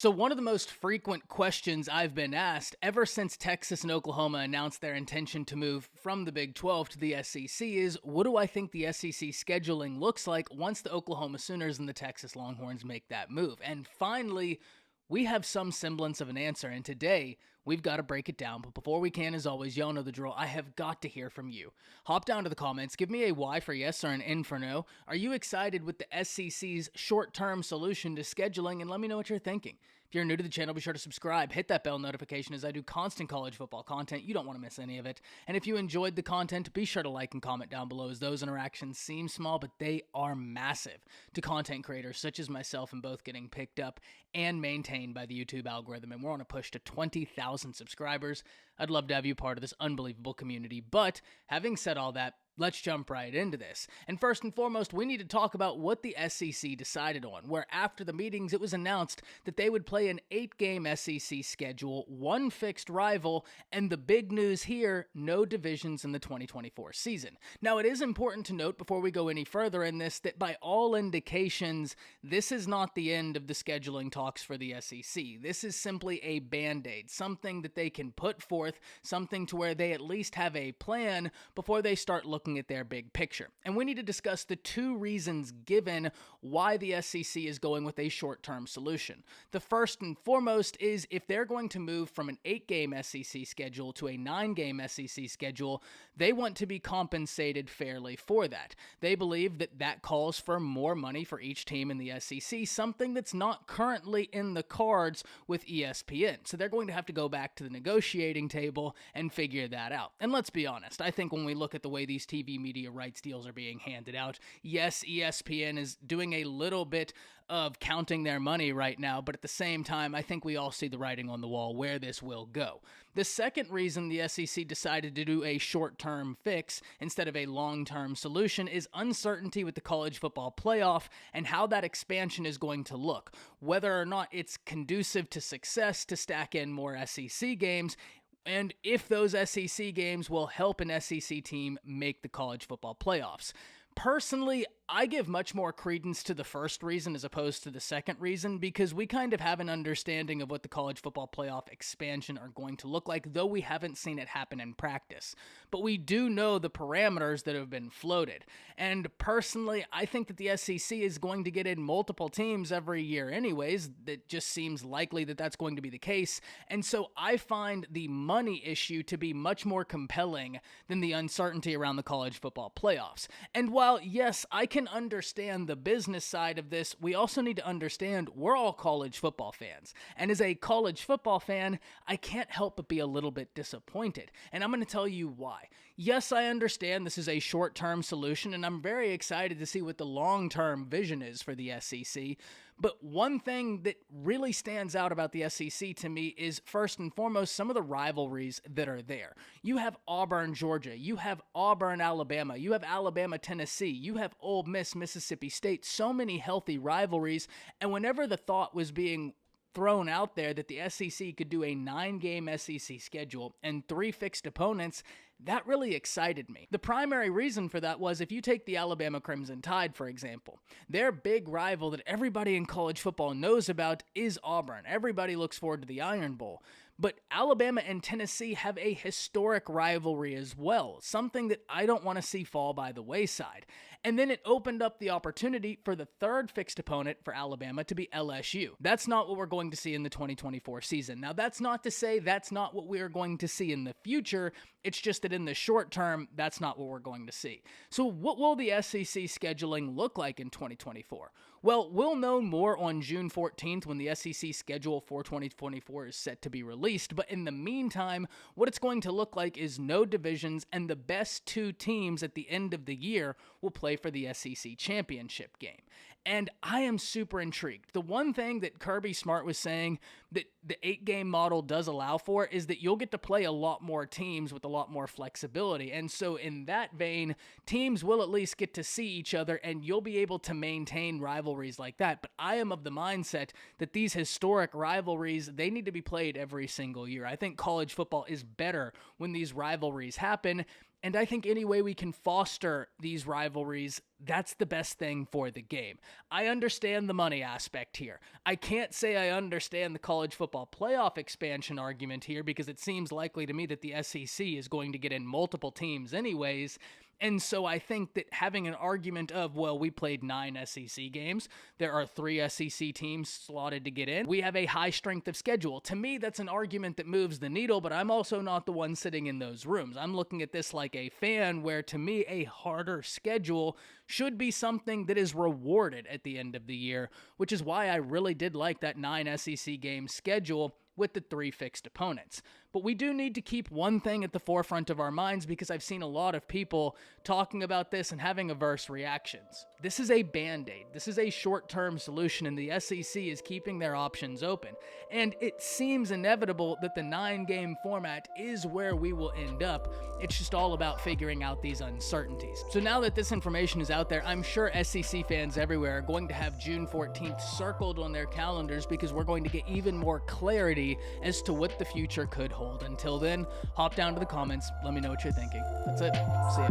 So, one of the most frequent questions I've been asked ever since Texas and Oklahoma announced their intention to move from the Big 12 to the SEC is, what do I think the SEC scheduling looks like once the Oklahoma Sooners and the Texas Longhorns make that move? And finally, we have some semblance of an answer, and today we've got to break it down. But before we can, as always, y'all know the drill. I have got to hear from you. Hop down to the comments, give me a Y for yes or an N for no. Are you excited with the SEC's short-term solution to scheduling? And let me know what you're thinking. If you're new to the channel, be sure to subscribe, hit that bell notification as I do constant college football content. You don't want to miss any of it. And if you enjoyed the content, be sure to like and comment down below, as those interactions seem small, but they are massive to content creators such as myself, and both getting picked up and maintained by the YouTube algorithm. And we're on a push to 20,000 subscribers. I'd love to have you part of this unbelievable community. But having said all that, let's jump right into this. And first and foremost, we need to talk about what the SEC decided on, where after the meetings, it was announced that they would play an 8-game SEC schedule, one fixed rival, and the big news here, no divisions in the 2024 season. Now, it is important to note before we go any further in this that by all indications, this is not the end of the scheduling talks for the SEC. This is simply a band-aid, something that they can put forth, something to where they at least have a plan before they start looking at their big picture. And we need to discuss the two reasons given why the SEC is going with a short-term solution. The first and foremost is if they're going to move from an 8-game SEC schedule to a 9-game SEC schedule, they want to be compensated fairly for that. They believe that that calls for more money for each team in the SEC, something that's not currently in the cards with ESPN. So they're going to have to go back to the negotiating table and figure that out. And let's be honest, I think when we look at the way these TV media rights deals are being handed out, yes, ESPN is doing a little bit of counting their money right now, but at the same time, I think we all see the writing on the wall where this will go. The second reason the SEC decided to do a short-term fix instead of a long-term solution is uncertainty with the college football playoff and how that expansion is going to look, whether or not it's conducive to success to stack in more SEC games, and if those SEC games will help an SEC team make the college football playoffs. Personally, I give much more credence to the first reason as opposed to the second reason, because we kind of have an understanding of what the college football playoff expansion are going to look like, though we haven't seen it happen in practice. But we do know the parameters that have been floated. And personally, I think that the SEC is going to get in multiple teams every year anyways. That just seems likely that that's going to be the case. And so I find the money issue to be much more compelling than the uncertainty around the college football playoffs. And while, yes, I can understand the business side of this, we also need to understand we're all college football fans. And as a college football fan, I can't help but be a little bit disappointed. And I'm going to tell you why. Yes, I understand this is a short-term solution, and I'm very excited to see what the long-term vision is for the SEC. But one thing that really stands out about the SEC to me is, first and foremost, some of the rivalries that are there. You have Auburn, Georgia. You have Auburn, Alabama. You have Alabama, Tennessee. You have Ole Miss, Mississippi State. So many healthy rivalries. And whenever the thought was being thrown out there that the SEC could do a 9-game SEC schedule and 3 fixed opponents, that really excited me. The primary reason for that was if you take the Alabama Crimson Tide, for example, their big rival that everybody in college football knows about is Auburn. Everybody looks forward to the Iron Bowl. But Alabama and Tennessee have a historic rivalry as well, something that I don't want to see fall by the wayside. And then it opened up the opportunity for the third fixed opponent for Alabama to be LSU. That's not what we're going to see in the 2024 season. Now, that's not to say that's not what we are going to see in the future. It's just that in the short term, that's not what we're going to see. So what will the SEC scheduling look like in 2024? Well, we'll know more on June 14th when the SEC schedule for 2024 is set to be released, but in the meantime, what it's going to look like is no divisions, and the best 2 teams at the end of the year will play for the SEC championship game. And I am super intrigued. The one thing that Kirby Smart was saying that the 8-game model does allow for is that you'll get to play a lot more teams with a lot more flexibility. And so in that vein, teams will at least get to see each other, and you'll be able to maintain rivalries like that. But I am of the mindset that these historic rivalries, they need to be played every single year. I think college football is better when these rivalries happen. And I think any way we can foster these rivalries, that's the best thing for the game. I understand the money aspect here. I can't say I understand the college football playoff expansion argument here because it seems likely to me that the SEC is going to get in multiple teams anyways. And so I think that having an argument of, well, we played 9 SEC games, there are 3 SEC teams slotted to get in, we have a high strength of schedule. To me, that's an argument that moves the needle, but I'm also not the one sitting in those rooms. I'm looking at this like a fan, where to me, a harder schedule should be something that is rewarded at the end of the year, which is why I really did like that 9 SEC game schedule with the 3 fixed opponents. But we do need to keep one thing at the forefront of our minds, because I've seen a lot of people talking about this and having averse reactions. This is a band-aid. This is a short-term solution, and the SEC is keeping their options open. And it seems inevitable that the 9-game format is where we will end up. It's just all about figuring out these uncertainties. So now that this information is out there, I'm sure SEC fans everywhere are going to have June 14th circled on their calendars, because we're going to get even more clarity as to what the future could hold. Until then, hop down to the comments, let me know what you're thinking. That's it. See ya.